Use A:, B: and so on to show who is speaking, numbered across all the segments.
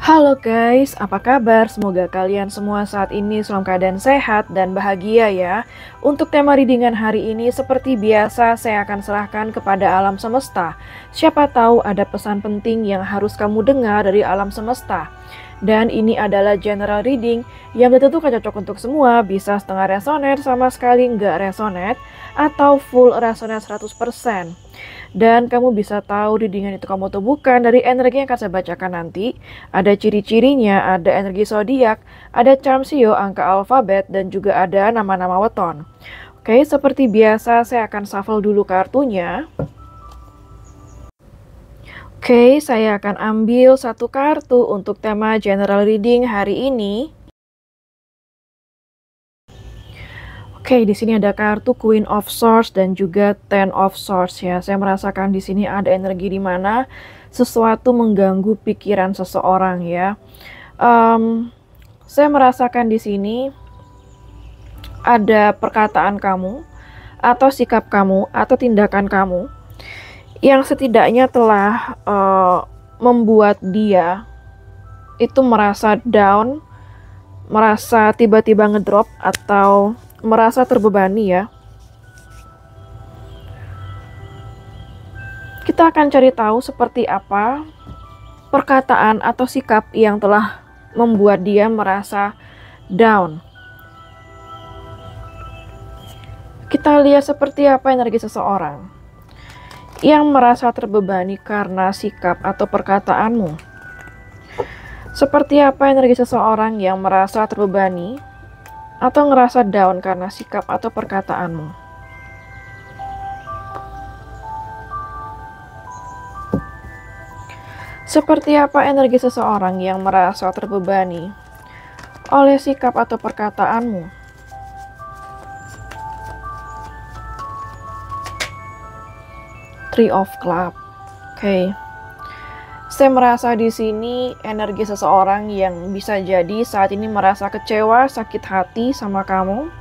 A: Halo guys, apa kabar? Semoga kalian semua saat ini dalam keadaan sehat dan bahagia ya. Untuk tema readingan hari ini seperti biasa saya akan serahkan kepada alam semesta. Siapa tahu ada pesan penting yang harus kamu dengar dari alam semesta. Dan ini adalah general reading yang belum tentu cocok untuk semua, bisa setengah resonate, sama sekali nggak resonate, atau full resonate 100%. Dan kamu bisa tahu readingan itu kamu atau bukan dari energi yang akan saya bacakan nanti. Ada ciri-cirinya, ada energi zodiak, ada charm sio, angka alfabet, dan juga ada nama-nama weton. Oke, seperti biasa saya akan shuffle dulu kartunya. Oke, saya akan ambil satu kartu untuk tema general reading hari ini. Oke, di sini ada kartu Queen of Swords dan juga Ten of Swords ya. Saya merasakan di sini ada energi di mana sesuatu mengganggu pikiran seseorang ya. Saya merasakan di sini ada perkataan kamu atau sikap kamu atau tindakan kamu yang setidaknya telah membuat dia itu merasa down, merasa tiba-tiba ngedrop atau merasa terbebani ya. Kita akan cari tahu seperti apa perkataan atau sikap yang telah membuat dia merasa down. Kita lihat seperti apa energi seseorang yang merasa terbebani karena sikap atau perkataanmu. Seperti apa energi seseorang yang merasa terbebani atau ngerasa down karena sikap atau perkataanmu. Seperti apa energi seseorang yang merasa terbebani oleh sikap atau perkataanmu. Three of Club. Oke. Saya merasa di sini energi seseorang yang bisa jadi saat ini merasa kecewa, sakit hati sama kamu.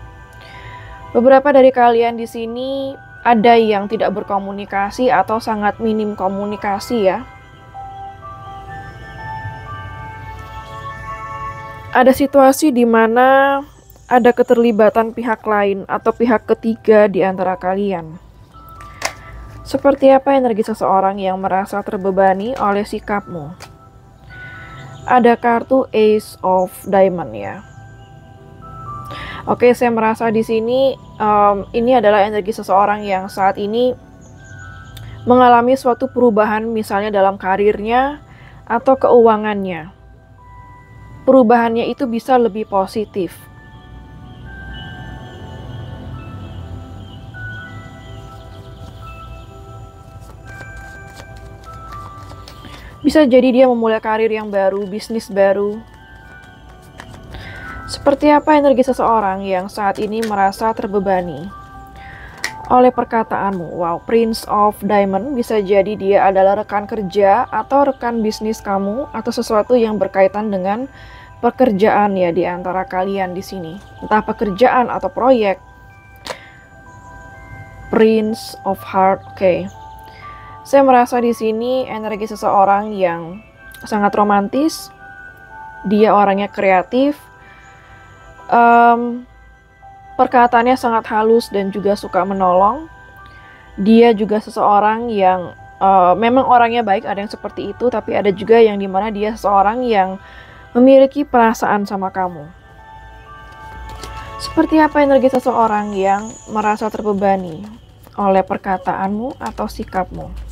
A: Beberapa dari kalian di sini ada yang tidak berkomunikasi atau sangat minim komunikasi ya. Ada situasi di mana ada keterlibatan pihak lain atau pihak ketiga di antara kalian. Seperti apa energi seseorang yang merasa terbebani oleh sikapmu? Ada kartu Ace of Diamond ya. Oke, saya merasa di sini ini adalah energi seseorang yang saat ini mengalami suatu perubahan misalnya dalam karirnya atau keuangannya. Perubahannya itu bisa lebih positif. Bisa jadi dia memulai karir yang baru, bisnis baru. Seperti apa energi seseorang yang saat ini merasa terbebani oleh perkataanmu? Wow, Prince of Diamond, bisa jadi dia adalah rekan kerja atau rekan bisnis kamu atau sesuatu yang berkaitan dengan pekerjaan ya di antara kalian di sini. Entah pekerjaan atau proyek. Prince of Heart, oke. Saya merasa di sini energi seseorang yang sangat romantis. Dia orangnya kreatif. Perkataannya sangat halus dan juga suka menolong. Dia juga seseorang yang memang orangnya baik, ada yang seperti itu, tapi ada juga yang dimana dia seseorang yang memiliki perasaan sama kamu. Seperti apa energi seseorang yang merasa terbebani oleh perkataanmu atau sikapmu?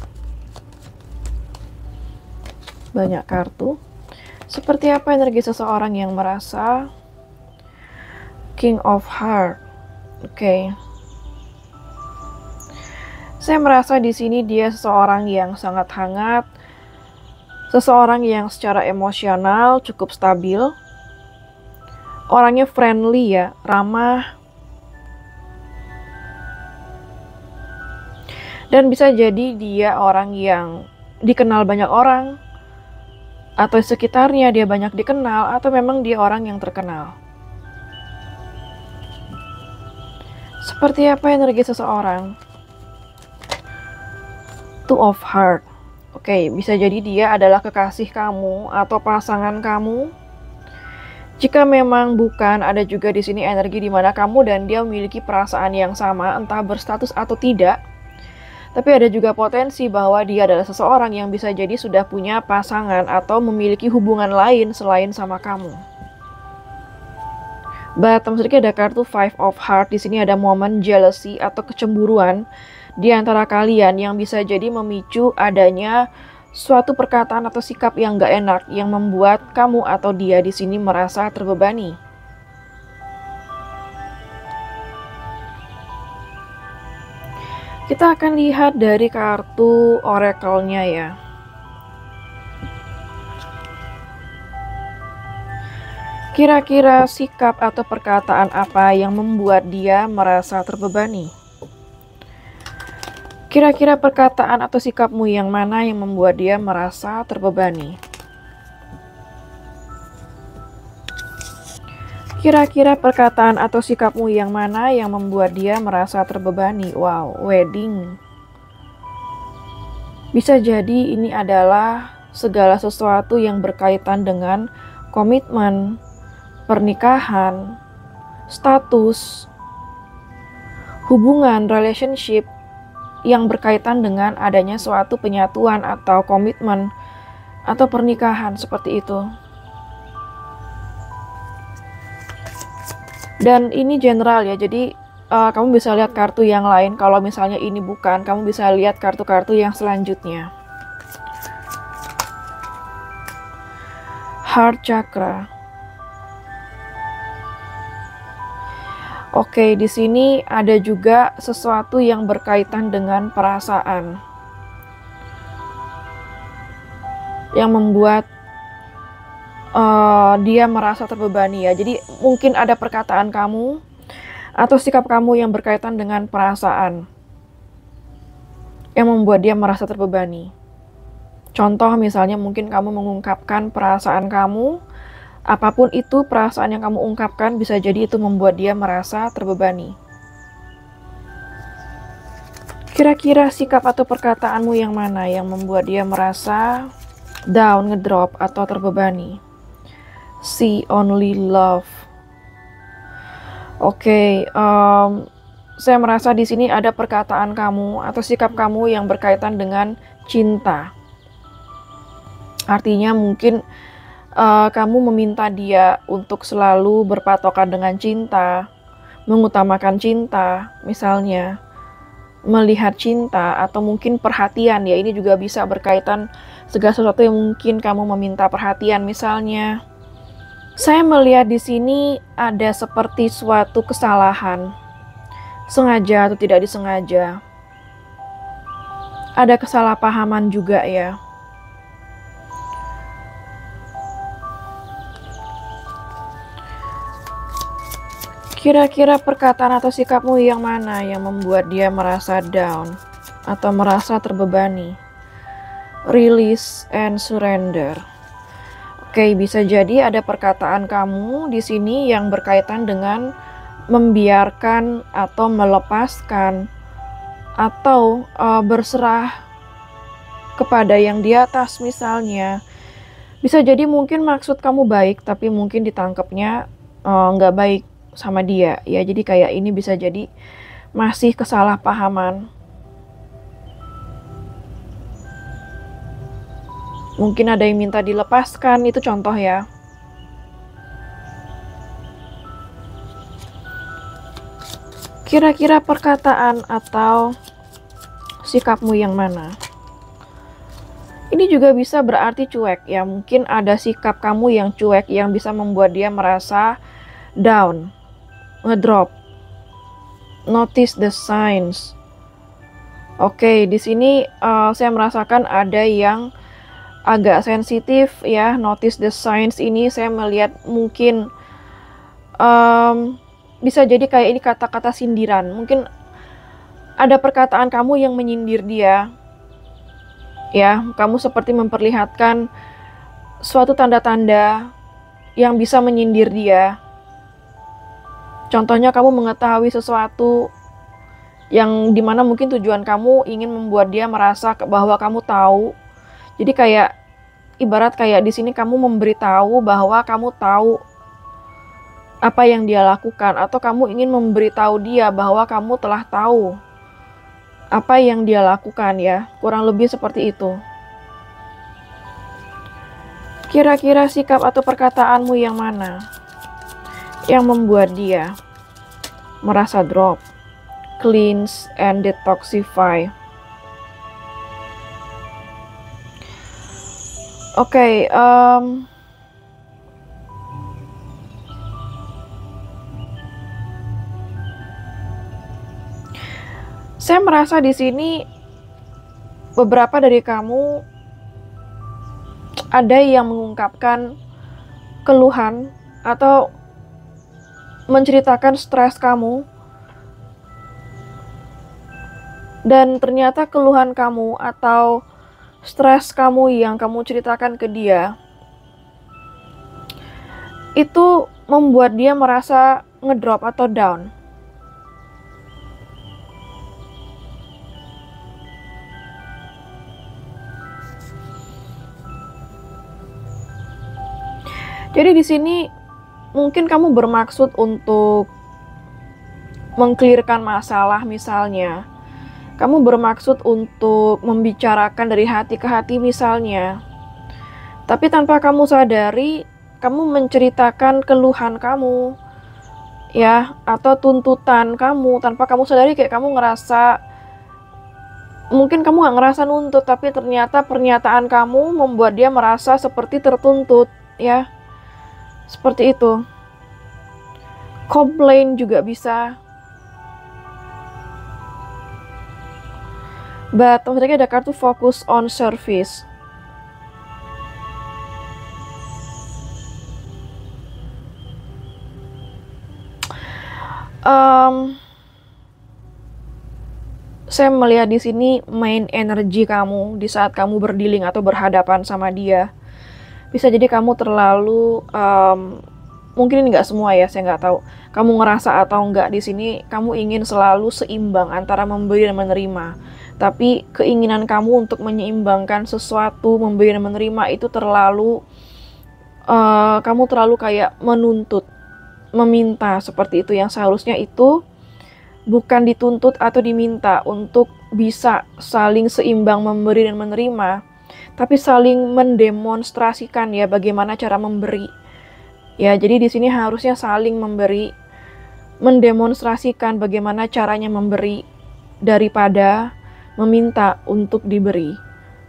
A: Banyak kartu. Seperti apa energi seseorang yang merasa King of Heart? Oke. Saya merasa di sini dia seseorang yang sangat hangat, seseorang yang secara emosional cukup stabil, orangnya friendly ya, ramah, dan bisa jadi dia orang yang dikenal banyak orang, atau sekitarnya dia banyak dikenal, atau memang dia orang yang terkenal. Seperti apa energi seseorang? Two of Heart. Oke, bisa jadi dia adalah kekasih kamu atau pasangan kamu. Jika memang bukan, ada juga di sini energi di mana kamu dan dia memiliki perasaan yang sama, entah berstatus atau tidak. Tapi ada juga potensi bahwa dia adalah seseorang yang bisa jadi sudah punya pasangan atau memiliki hubungan lain selain sama kamu. Bottom sedikit ada kartu Five of Hearts. Di sini ada momen jealousy atau kecemburuan di antara kalian yang bisa jadi memicu adanya suatu perkataan atau sikap yang gak enak yang membuat kamu atau dia di sini merasa terbebani. Kita akan lihat dari kartu oracle-nya ya. Kira-kira sikap atau perkataan apa yang membuat dia merasa terbebani? Kira-kira perkataan atau sikapmu yang mana yang membuat dia merasa terbebani? Kira-kira perkataan atau sikapmu yang mana yang membuat dia merasa terbebani? Wow, wedding. Bisa jadi ini adalah segala sesuatu yang berkaitan dengan komitmen, pernikahan, status, hubungan, relationship, yang berkaitan dengan adanya suatu penyatuan atau komitmen atau pernikahan seperti itu. Dan ini general ya, jadi kamu bisa lihat kartu yang lain. Kalau misalnya ini bukan, kamu bisa lihat kartu-kartu yang selanjutnya. Heart chakra. Oke, di sini ada juga sesuatu yang berkaitan dengan perasaan yang membuat dia merasa terbebani ya. Jadi mungkin ada perkataan kamu atau sikap kamu yang berkaitan dengan perasaan yang membuat dia merasa terbebani. Contoh misalnya mungkin kamu mengungkapkan perasaan kamu. Apapun itu perasaan yang kamu ungkapkan, bisa jadi itu membuat dia merasa terbebani. Kira-kira sikap atau perkataanmu yang mana yang membuat dia merasa down, ngedrop, atau terbebani? See only love. Oke, saya merasa di sini ada perkataan kamu atau sikap kamu yang berkaitan dengan cinta. Artinya mungkin kamu meminta dia untuk selalu berpatokan dengan cinta, mengutamakan cinta, misalnya melihat cinta atau mungkin perhatian ya. Ini juga bisa berkaitan segala sesuatu yang mungkin kamu meminta perhatian. Misalnya, saya melihat di sini ada seperti suatu kesalahan, sengaja atau tidak disengaja. Ada kesalahpahaman juga ya. Kira-kira perkataan atau sikapmu yang mana yang membuat dia merasa down atau merasa terbebani? Release and surrender. Oke, bisa jadi ada perkataan kamu di sini yang berkaitan dengan membiarkan atau melepaskan atau berserah kepada yang di atas misalnya. Bisa jadi mungkin maksud kamu baik, tapi mungkin ditangkapnya nggak baik sama dia ya. Jadi kayak ini bisa jadi masih kesalahpahaman. Mungkin ada yang minta dilepaskan, itu contoh ya. Kira-kira perkataan atau sikapmu yang mana? Ini juga bisa berarti cuek ya. Mungkin ada sikap kamu yang cuek yang bisa membuat dia merasa down, ngedrop. Notice the signs. Oke, di sini saya merasakan ada yang agak sensitif ya. Notice the signs ini saya melihat mungkin bisa jadi kayak ini kata-kata sindiran. Mungkin ada perkataan kamu yang menyindir dia. Ya, kamu seperti memperlihatkan suatu tanda-tanda yang bisa menyindir dia. Contohnya kamu mengetahui sesuatu yang dimana mungkin tujuan kamu ingin membuat dia merasa bahwa kamu tahu Jadi kayak ibarat kayak di sini kamu memberitahu bahwa kamu tahu apa yang dia lakukan, atau kamu ingin memberitahu dia bahwa kamu telah tahu apa yang dia lakukan ya. Kurang lebih seperti itu. Kira-kira sikap atau perkataanmu yang mana yang membuat dia merasa drop, cleanse, and detoxify? Oke, saya merasa di sini beberapa dari kamu ada yang mengungkapkan keluhan atau menceritakan stres kamu, dan ternyata keluhan kamu atau stres kamu yang kamu ceritakan ke dia itu membuat dia merasa ngedrop atau down. Jadi di sini mungkin kamu bermaksud untuk mengklirkan masalah misalnya. Kamu bermaksud untuk membicarakan dari hati ke hati misalnya. Tapi tanpa kamu sadari, kamu menceritakan keluhan kamu ya, atau tuntutan kamu tanpa kamu sadari. Kayak kamu ngerasa, mungkin kamu gak ngerasa nuntut, tapi ternyata pernyataan kamu membuat dia merasa seperti tertuntut ya. Seperti itu. Komplain juga bisa. But maksudnya ada kartu focus on service. Saya melihat di sini main energi kamu di saat kamu berdealing atau berhadapan sama dia. Bisa jadi kamu terlalu, mungkin ini nggak semua ya, saya nggak tahu. Kamu ngerasa atau nggak di sini, kamu ingin selalu seimbang antara memberi dan menerima. Tapi keinginan kamu untuk menyeimbangkan sesuatu, memberi dan menerima itu terlalu, kamu terlalu kayak menuntut, meminta seperti itu. Yang seharusnya itu bukan dituntut atau diminta untuk bisa saling seimbang memberi dan menerima, tapi saling mendemonstrasikan ya bagaimana cara memberi. Ya, jadi di sini harusnya saling memberi, mendemonstrasikan bagaimana caranya memberi daripada meminta untuk diberi.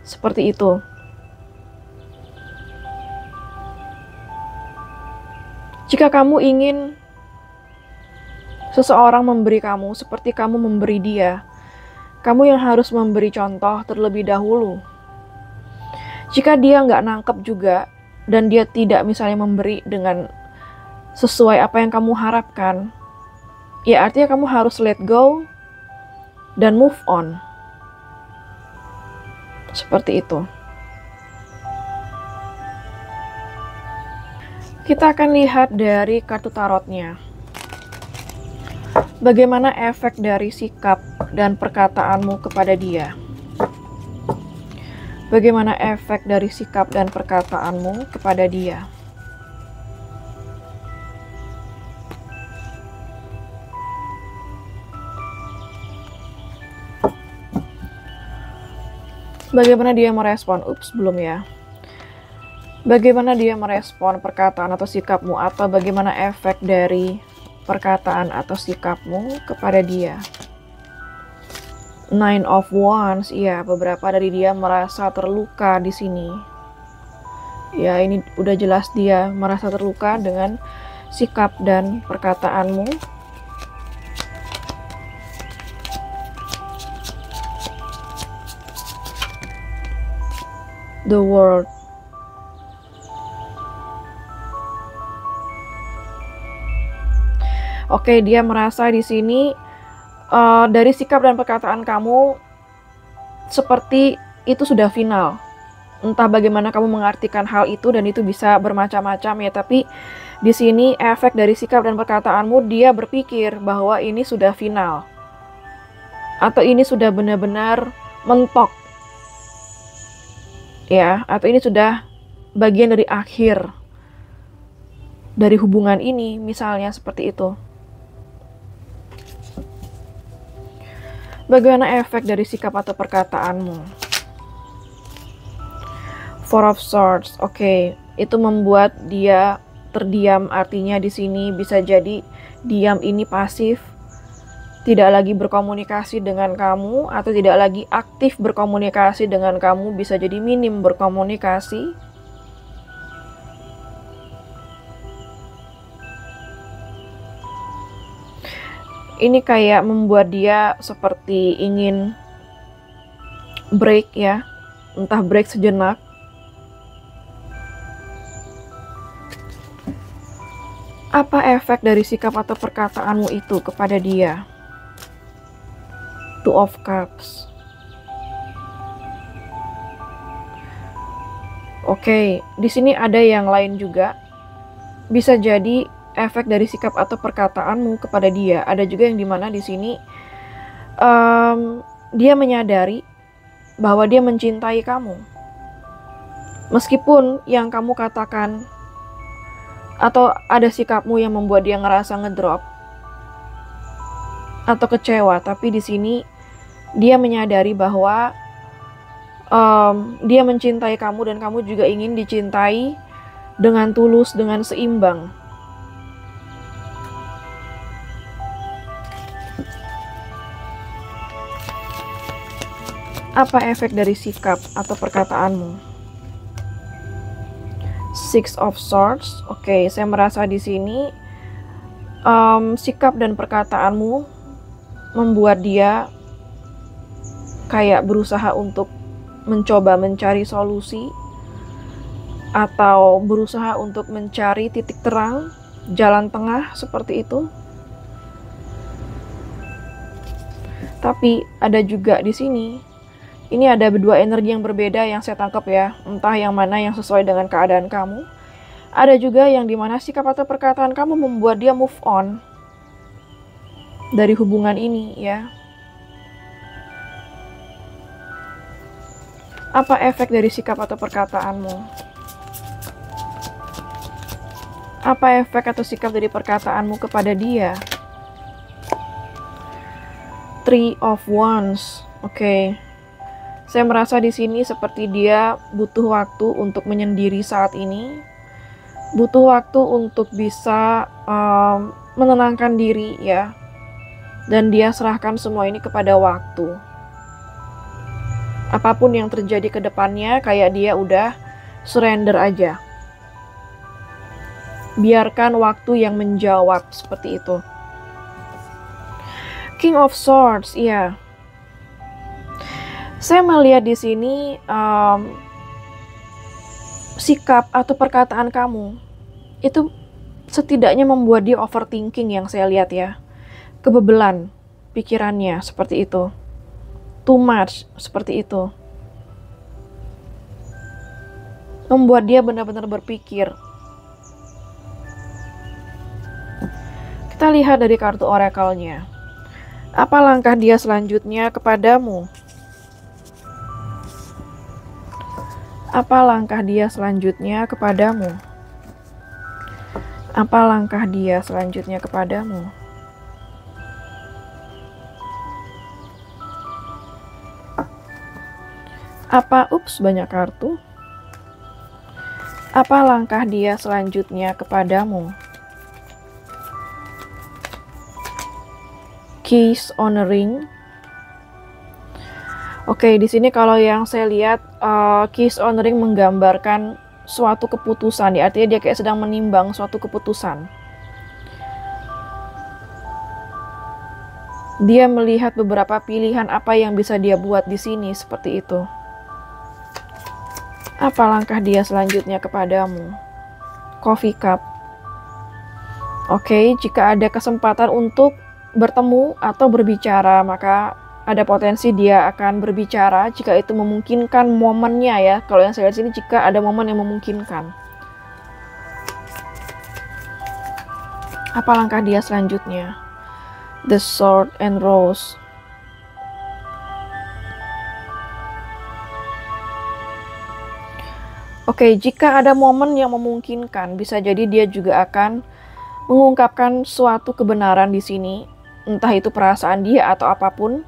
A: Seperti itu. Jika kamu ingin seseorang memberi kamu seperti kamu memberi dia, kamu yang harus memberi contoh terlebih dahulu. Jika dia nggak nangkep juga, dan dia tidak misalnya memberi dengan sesuai apa yang kamu harapkan, ya artinya kamu harus let go dan move on. Seperti itu. Kita akan lihat dari kartu tarotnya. Bagaimana efek dari sikap dan perkataanmu kepada dia? Bagaimana efek dari sikap dan perkataanmu kepada dia? Bagaimana dia merespon? Belum ya. Bagaimana dia merespon perkataan atau sikapmu, atau bagaimana efek dari perkataan atau sikapmu kepada dia? Nine of Wands, ya, beberapa dari dia merasa terluka di sini. Ya, ini udah jelas dia merasa terluka dengan sikap dan perkataanmu. The World. Oke, dia merasa di sini dari sikap dan perkataan kamu seperti itu sudah final. Entah bagaimana kamu mengartikan hal itu, dan itu bisa bermacam-macam ya, tapi di sini efek dari sikap dan perkataanmu, dia berpikir bahwa ini sudah final. Atau ini sudah benar-benar mentok. ya, atau ini sudah bagian dari akhir dari hubungan ini, misalnya seperti itu. Bagaimana efek dari sikap atau perkataanmu? Four of Swords, oke, itu membuat dia terdiam, artinya di sini bisa jadi diam ini pasif, tidak lagi berkomunikasi dengan kamu, atau tidak lagi aktif berkomunikasi dengan kamu, bisa jadi minim berkomunikasi. Ini kayak membuat dia seperti ingin break ya, entah break sejenak. Apa efek dari sikap atau perkataanmu itu kepada dia? Two of Cups. Oke, di sini ada yang lain juga. Bisa jadi efek dari sikap atau perkataanmu kepada dia. Ada juga yang dimana di sini dia menyadari bahwa dia mencintai kamu. Meskipun yang kamu katakan atau ada sikapmu yang membuat dia ngerasa ngedrop atau kecewa, tapi di sini dia menyadari bahwa dia mencintai kamu dan kamu juga ingin dicintai dengan tulus, dengan seimbang. Apa efek dari sikap atau perkataanmu? Six of Swords. Oke, saya merasa di sini sikap dan perkataanmu membuat dia kayak berusaha untuk mencoba mencari solusi atau berusaha untuk mencari titik terang, jalan tengah seperti itu. Tapi ada juga di sini, ini ada dua energi yang berbeda yang saya tangkap ya, entah yang mana yang sesuai dengan keadaan kamu. Ada juga yang dimana sikap atau perkataan kamu membuat dia move on dari hubungan ini ya. Apa efek dari sikap atau perkataanmu? Apa efek atau sikap dari perkataanmu kepada dia? Three of Wands. Oke. Saya merasa di sini seperti dia butuh waktu untuk menyendiri saat ini. Butuh waktu untuk bisa menenangkan diri ya. Dan dia serahkan semua ini kepada waktu. Apapun yang terjadi ke depannya, kayak dia udah surrender aja. Biarkan waktu yang menjawab, seperti itu. King of Swords, iya. Saya melihat di sini sikap atau perkataan kamu itu setidaknya membuat dia overthinking yang saya lihat ya. Kebebelan pikirannya seperti itu. Too much seperti itu. Membuat dia benar-benar berpikir. Kita lihat dari kartu oracle-nya. Apa langkah dia selanjutnya kepadamu? Apa langkah dia selanjutnya kepadamu? Apa langkah dia selanjutnya kepadamu? Banyak kartu. Apa langkah dia selanjutnya kepadamu? Keys on a ring. Oke, di sini kalau yang saya lihat Keys on the Ring menggambarkan suatu keputusan, ya, artinya dia kayak sedang menimbang suatu keputusan. Dia melihat beberapa pilihan apa yang bisa dia buat di sini seperti itu. Apa langkah dia selanjutnya kepadamu? Coffee cup. Oke, jika ada kesempatan untuk bertemu atau berbicara, maka ada potensi dia akan berbicara jika itu memungkinkan momennya ya. Kalau yang saya lihat sini, jika ada momen yang memungkinkan. Apa langkah dia selanjutnya? The Sword and Rose. Oke, jika ada momen yang memungkinkan, bisa jadi dia juga akan mengungkapkan suatu kebenaran di sini, entah itu perasaan dia atau apapun.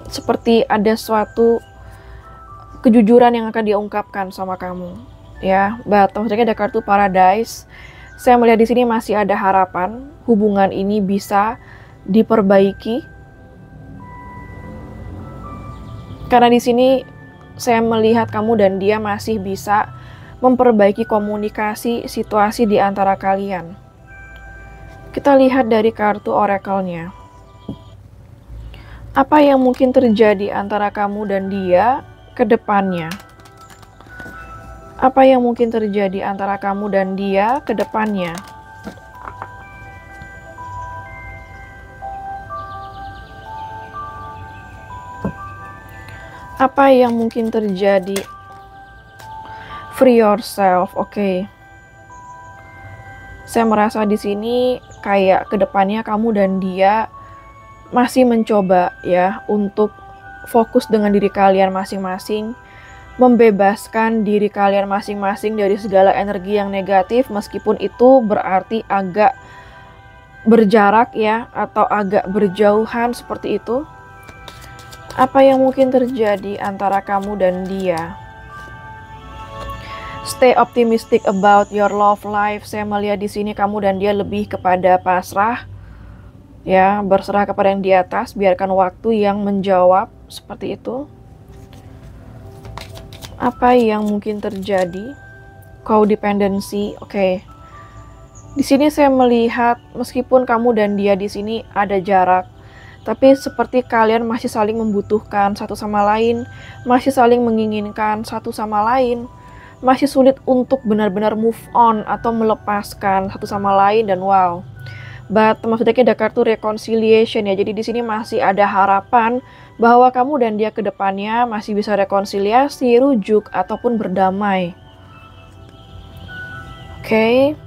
A: Seperti ada suatu kejujuran yang akan dia ungkapkan sama kamu. Ya, maksudnya ada kartu Paradise. Saya melihat di sini masih ada harapan hubungan ini bisa diperbaiki. Karena di sini saya melihat kamu dan dia masih bisa memperbaiki komunikasi situasi di antara kalian. Kita lihat dari kartu oracle-nya. Apa yang mungkin terjadi antara kamu dan dia ke depannya? Apa yang mungkin terjadi antara kamu dan dia ke depannya? Apa yang mungkin terjadi? Free yourself, oke. Saya merasa di sini kayak kedepannya kamu dan dia masih mencoba ya untuk fokus dengan diri kalian masing-masing, membebaskan diri kalian masing-masing dari segala energi yang negatif, meskipun itu berarti agak berjarak ya atau agak berjauhan seperti itu. Apa yang mungkin terjadi antara kamu dan dia? Stay optimistic about your love life. Saya melihat di sini kamu dan dia lebih kepada pasrah. Ya, berserah kepada yang di atas, biarkan waktu yang menjawab seperti itu. Apa yang mungkin terjadi? Codependency. Oke. Di sini saya melihat meskipun kamu dan dia di sini ada jarak, tapi seperti kalian masih saling membutuhkan satu sama lain, masih saling menginginkan satu sama lain, masih sulit untuk benar-benar move on atau melepaskan satu sama lain, dan wow. But maksudnya ada kartu reconciliation ya, jadi di sini masih ada harapan bahwa kamu dan dia ke depannya masih bisa rekonsiliasi, rujuk, ataupun berdamai. Oke.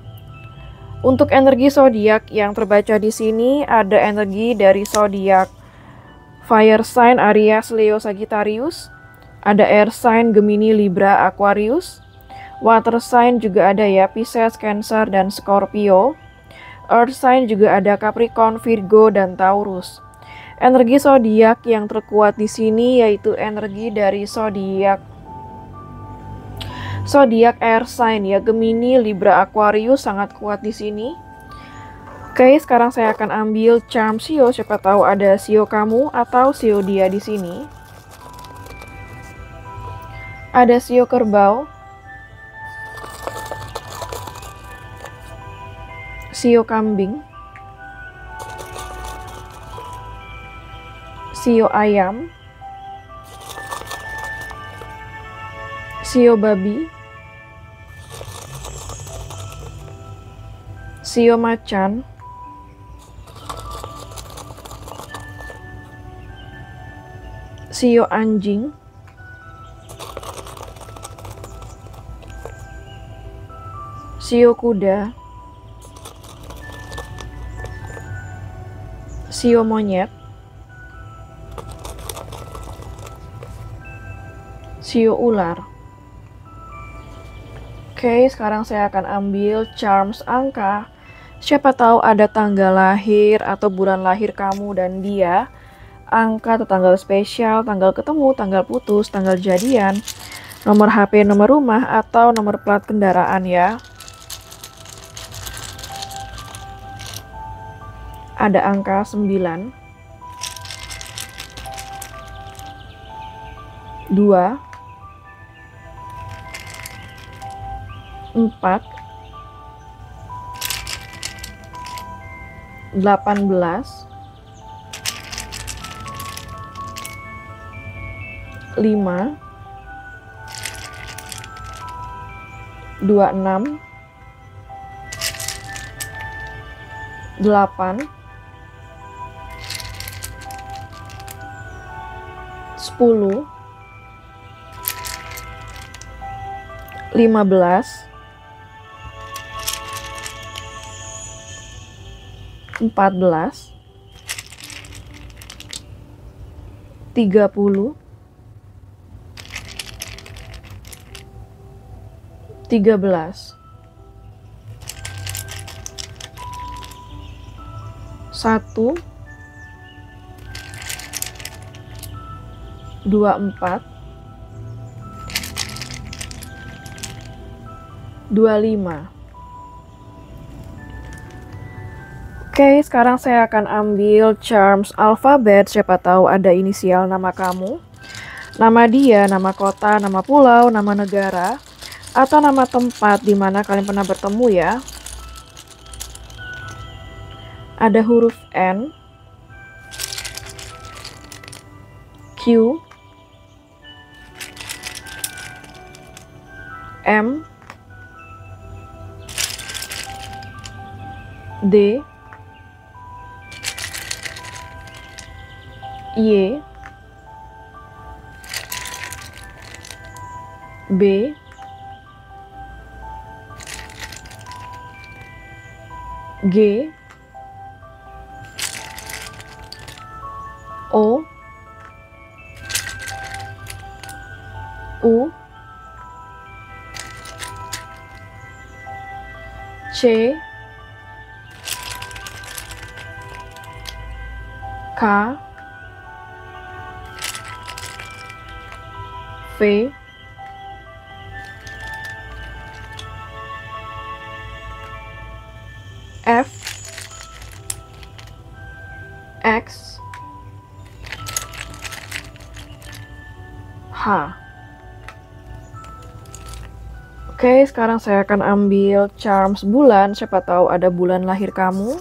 A: Untuk energi zodiak yang terbaca di sini ada energi dari zodiak fire sign Aries, Leo, Sagittarius, ada air sign Gemini, Libra, Aquarius, water sign juga ada ya, Pisces, Cancer, dan Scorpio, earth sign juga ada Capricorn, Virgo, dan Taurus. Energi zodiak yang terkuat di sini yaitu energi dari zodiak air sign ya, Gemini, Libra, Aquarius sangat kuat di sini. Oke, sekarang saya akan ambil charm Sio, siapa tahu ada Sio kamu atau Sio dia di sini. Ada Sio kerbau, Sio kambing, Sio ayam, Sio babi, Sio macan, Sio anjing, Sio kuda, Sio monyet, Sio ular. Oke, sekarang saya akan ambil charms angka. Siapa tahu ada tanggal lahir atau bulan lahir kamu dan dia, angka atau tanggal spesial, tanggal ketemu, tanggal putus, tanggal jadian, nomor HP, nomor rumah, atau nomor plat kendaraan ya. Ada angka 9, 2, 4, 18, 5, 26, 8, 10, 15, 14, 30, 13, 1, 24, 25. Oke, sekarang saya akan ambil charms alfabet, siapa tahu ada inisial nama kamu, nama dia, nama kota, nama pulau, nama negara, atau nama tempat di mana kalian pernah bertemu ya. Ada huruf N, Q, M, D, Y, B, G, O, U, C, K, V, F, X, H. Oke, sekarang saya akan ambil charms bulan, siapa tahu ada bulan lahir kamu,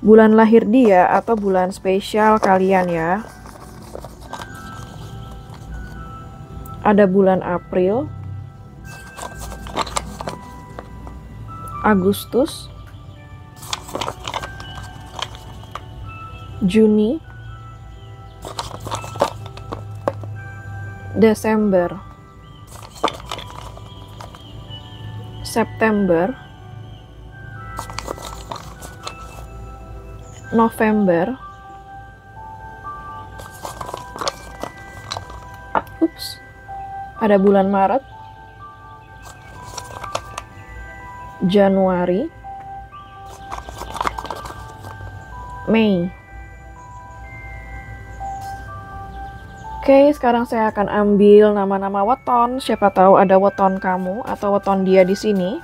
A: bulan lahir dia, atau bulan spesial kalian ya. Ada bulan April, Agustus, Juni, Desember, September, November, ada bulan Maret, Januari, Mei. Oke, sekarang saya akan ambil nama-nama weton. Siapa tahu ada weton kamu atau weton dia di sini.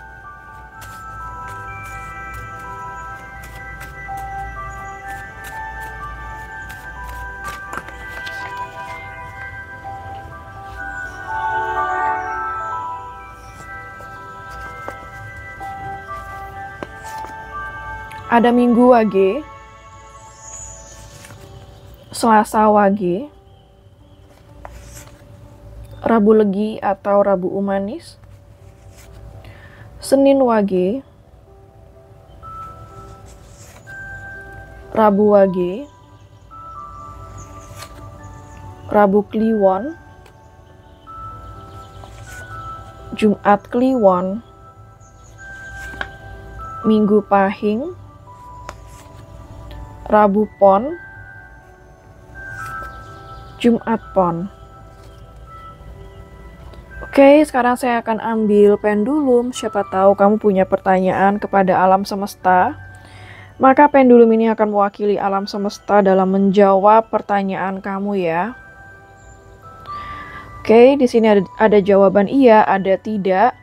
A: Ada Minggu Wage, Selasa Wage, Rabu Legi atau Rabu Umanis, Senin Wage, Rabu Wage, Rabu Kliwon, Jumat Kliwon, Minggu Pahing, Rabu Pon, Jumat Pon. Oke, sekarang saya akan ambil pendulum. Siapa tahu kamu punya pertanyaan kepada alam semesta. Maka pendulum ini akan mewakili alam semesta dalam menjawab pertanyaan kamu ya. Oke, di sini ada jawaban iya, ada tidak,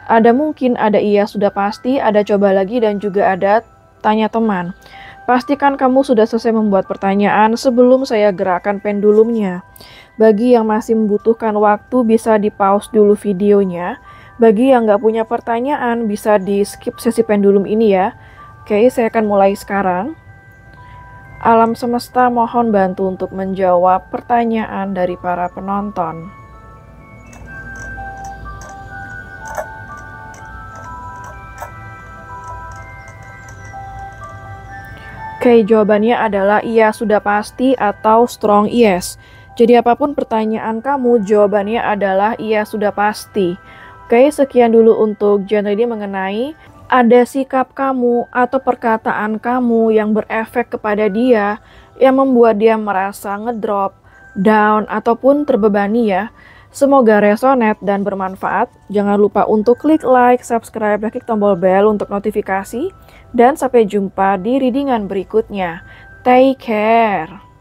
A: ada mungkin, ada iya sudah pasti, ada coba lagi, dan juga ada tanya teman. Pastikan kamu sudah selesai membuat pertanyaan sebelum saya gerakkan pendulumnya. Bagi yang masih membutuhkan waktu bisa di pause dulu videonya. Bagi yang nggak punya pertanyaan bisa di skip sesi pendulum ini ya. Oke, saya akan mulai sekarang. Alam semesta mohon bantu untuk menjawab pertanyaan dari para penonton. Oke, jawabannya adalah iya sudah pasti atau strong yes. Jadi apapun pertanyaan kamu, jawabannya adalah iya sudah pasti. Oke, sekian dulu untuk genre ini mengenai ada sikap kamu atau perkataan kamu yang berefek kepada dia, yang membuat dia merasa ngedrop, down, ataupun terbebani ya. Semoga resonate dan bermanfaat. Jangan lupa untuk klik like, subscribe, dan klik tombol bel untuk notifikasi. Dan sampai jumpa di readingan berikutnya. Take care.